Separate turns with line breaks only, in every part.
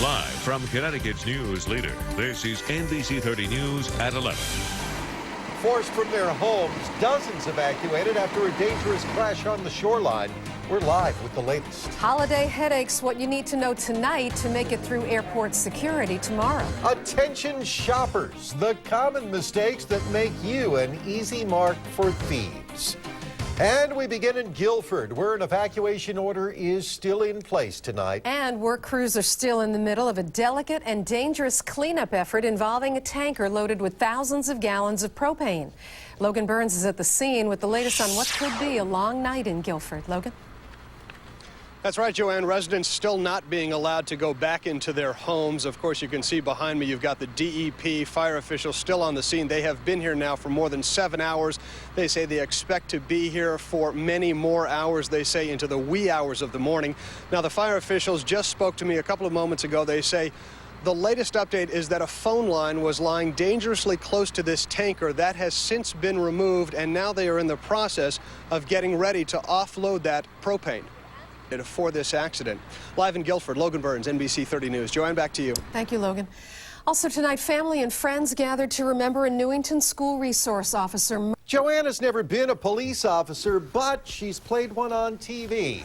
Live from Connecticut's news leader, this is NBC 30 News at 11.
Forced from their homes, dozens evacuated after a dangerous crash on the shoreline. We're live with the latest.
Holiday headaches, what you need to know tonight to make it through airport security tomorrow.
Attention shoppers, the common mistakes that make you an easy mark for thieves. And we begin in Guilford, where an evacuation order is still in place tonight.
And work crews are still in the middle of a delicate and dangerous cleanup effort involving a tanker loaded with thousands of gallons of propane. Logan Burns is at the scene with the latest on what could be a long night in Guilford. Logan?
That's right, Joanne. Residents still not being allowed to go back into their homes. Of course, you can see behind me, you've got the DEP fire officials still on the scene. They have been here now for more than 7 hours. They say they expect to be here for many more hours, they say, into the wee hours of the morning. Now, the fire officials just spoke to me a couple of moments ago. They say the latest update is that a phone line was lying dangerously close to this tanker. That has since been removed, and now they are in the process of getting ready to offload that propane for this accident. Live in Guilford, Logan Burns, NBC 30 News. Joanne, back to you.
Thank you, Logan. Also tonight, family and friends gathered to remember a Newington school resource officer.
Joanne has never been a police officer, but she's played one on TV.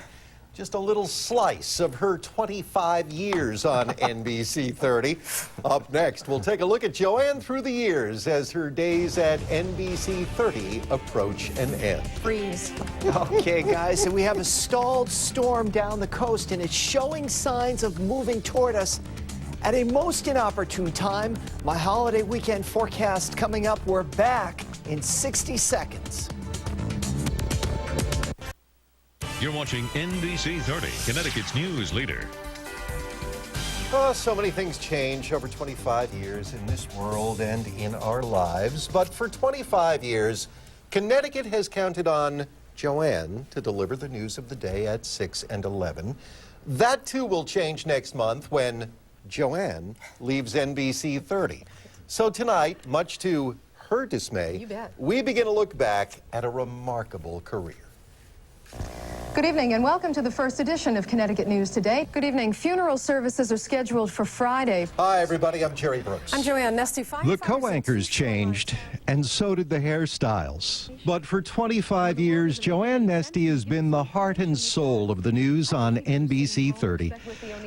Just a little slice of her 25 years on NBC 30. Up next, we'll take a look at Joanne through the years as her days at NBC 30 approach an end.
Freeze.
Okay, guys, so we have a stalled storm down the coast, and it's showing signs of moving toward us at a most inopportune time. My holiday weekend forecast coming up. We're back in 60 seconds.
You're watching NBC 30, Connecticut's news leader.
Oh, so many things change over 25 years in this world and in our lives. But for 25 years, Connecticut has counted on Joanne to deliver the news of the day at 6 and 11. That, too, will change next month when Joanne leaves NBC 30. So tonight, much to her dismay,
You bet.
we begin to look back at a remarkable career.
Good evening and welcome to the first edition of Connecticut News Today. Good evening. Funeral services are scheduled for Friday.
Hi, everybody. I'm Jerry Brooks.
I'm Joanne Nesty.
The co-anchors changed, and so did the hairstyles. But for 25 years, Joanne Nesty has been the heart and soul of the news on NBC 30.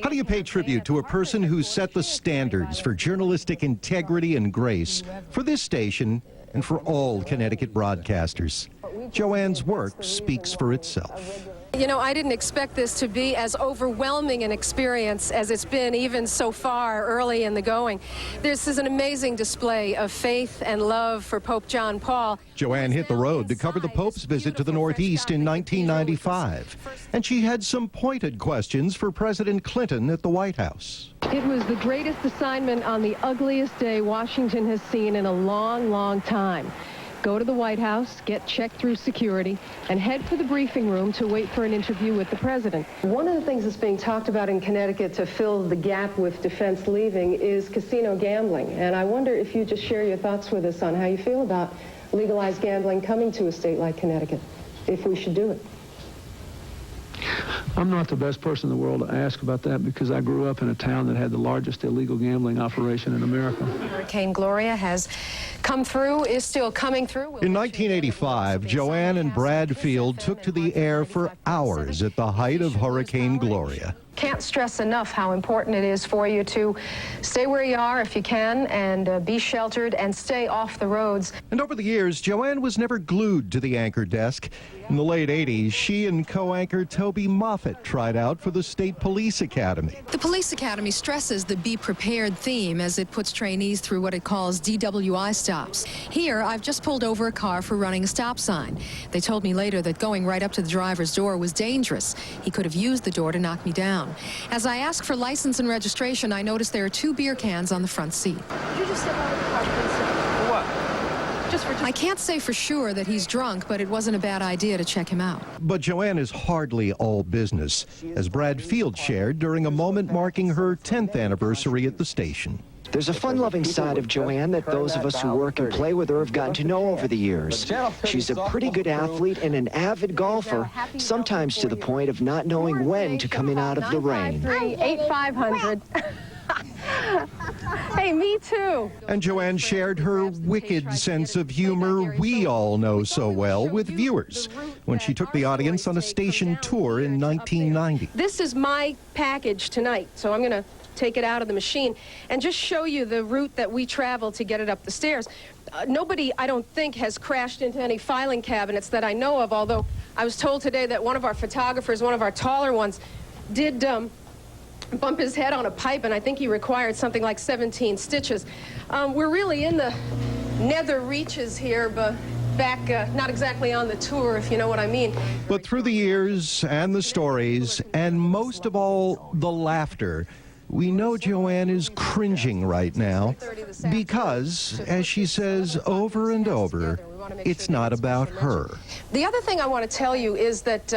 How do you pay tribute to a person who set the standards for journalistic integrity and grace for this station and for all Connecticut broadcasters? Joanne's work speaks for itself.
You know, I didn't expect this to be as overwhelming an experience as it's been even so far early in the going. This is an amazing display of faith and love for Pope John Paul.
Joanne hit the road to cover the Pope's visit to the Northeast in 1995, and she had some pointed questions for President Clinton at the White House.
It was the greatest assignment on the ugliest day Washington has seen in a long, long time. Go to the White House, get checked through security, and head for the briefing room to wait for an interview with the president.
One of the things that's being talked about in Connecticut to fill the gap with defense leaving is casino gambling. And I wonder if you just share your thoughts with us on how you feel about legalized gambling coming to a state like Connecticut, if we should do it.
I'm not the best person in the world to ask about that because I grew up in a town that had the largest illegal gambling operation in America.
Hurricane Gloria has come through, is still coming through.
In 1985, Joanne and Brad Field took to the air for hours at the height of Hurricane Gloria.
Can't stress enough how important it is for you to stay where you are if you can and be sheltered and stay off the roads.
And over the years, Joanne was never glued to the anchor desk. In the late 80s, she and co-anchor Toby Moffett tried out for the State Police Academy.
The Police Academy stresses the Be Prepared theme as it puts trainees through what it calls DWI stops. Here, I've just pulled over a car for running a stop sign. They told me later that going right up to the driver's door was dangerous. He could have used the door to knock me down. As I ask for license and registration, I notice there are 2 beer cans on the front seat.
Could you just step out of the car, please? What?
I can't say for sure that he's drunk, but it wasn't a bad idea to check him out.
But Joanne is hardly all business, as Brad Field shared during a moment marking her 10th anniversary at the station.
There's a fun-loving side of Joanne that those of us who work and play with her have gotten to know over the years. She's a pretty good athlete and an avid golfer, sometimes to the point of not knowing when to come in out of the rain.
8500. Hey, me too.
And Joanne shared her wicked sense of humor we all know so well with viewers when she took the audience on a station tour in 1990.
This is my package tonight, so I'm going to take it out of the machine and just show you the route that we traveled to get it up the stairs. Nobody, I don't think, has crashed into any filing cabinets that I know of, although I was told today that one of our photographers, one of our taller ones, did bump his head on a pipe, and I think he required something like 17 stitches. We're really in the nether reaches here, but back, not exactly on the tour, if you know what I mean.
But through the years and the stories, and most of all, the laughter, we know Joanne is cringing right now because, as she says over and over, it's not about her.
The other thing I want to tell you is that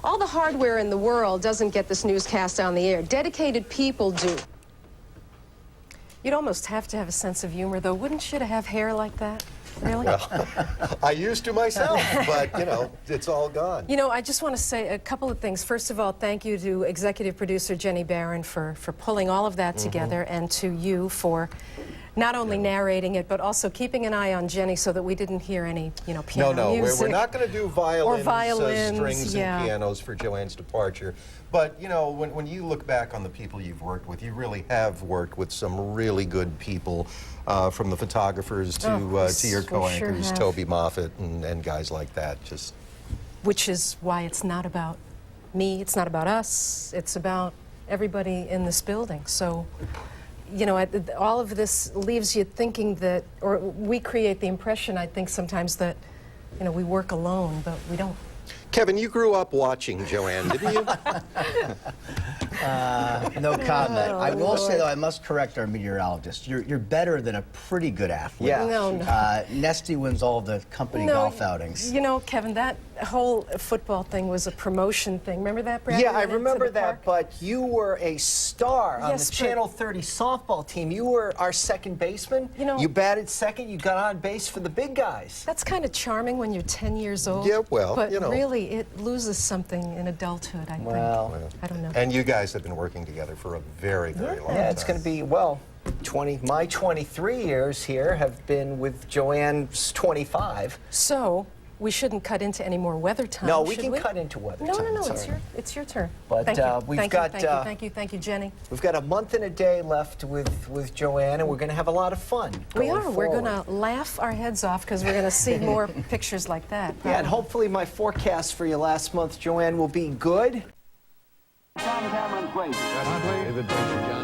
all the hardware in the world doesn't get this newscast on the air. Dedicated people do. You'd almost have to have a sense of humor, though, wouldn't you, to have hair like that? Really?
Well, I used to myself, but, you know, it's all gone.
You know, I just want to say a couple of things. First of all, thank you to executive producer Jenny Barron for pulling all of that together, and to you for not only narrating it, but also keeping an eye on Jenny so that we didn't hear any, you know, piano music.
We're not going to do violins, strings,
yeah,
and pianos for Joanne's departure. But, you know, when you look back on the people you've worked with, you really have worked with some really good people, from the photographers to your co-anchors,
sure
Toby Moffett and guys like that. Just
which is why it's not about me, it's not about us, it's about everybody in this building. So, you know, all of this leaves you thinking that, or we create the impression, I think, sometimes that, you know, we work alone, but we don't.
Kevin, you grew up watching Joanne, didn't you?
No comment. I will say, though, I must correct our meteorologist. You're better than a pretty good athlete.
Yeah.
No.
Nesty wins all the company golf outings.
You know, Kevin, that whole football thing was a promotion thing. Remember that, Brad?
Yeah, I remember that, but you were a star on the Channel 30 softball team. You were our second baseman.
You know,
you batted second, you got on base for the big guys.
That's kind of charming when you're 10 years old.
Yeah, well,
but
you know.
Really, it loses something in adulthood, I think. I don't know.
And you guys have been working together for a very, very long time.
Yeah, it's going to be, well, my 23 years here have been with Joanne's 25.
So, we shouldn't cut into any more weather time.
No, we can cut into weather time.
No, it's your turn.
But
thank you.
we've
Thank you, Jenny.
We've got a month and a day left with Joanne, and we're going to have a lot of fun.
We are.
Forward.
We're going to laugh our heads off because we're going to see more pictures like that. Probably.
Yeah, and hopefully my forecast for you last month, Joanne, will be good.
Tom Cameron's great. David Brent, John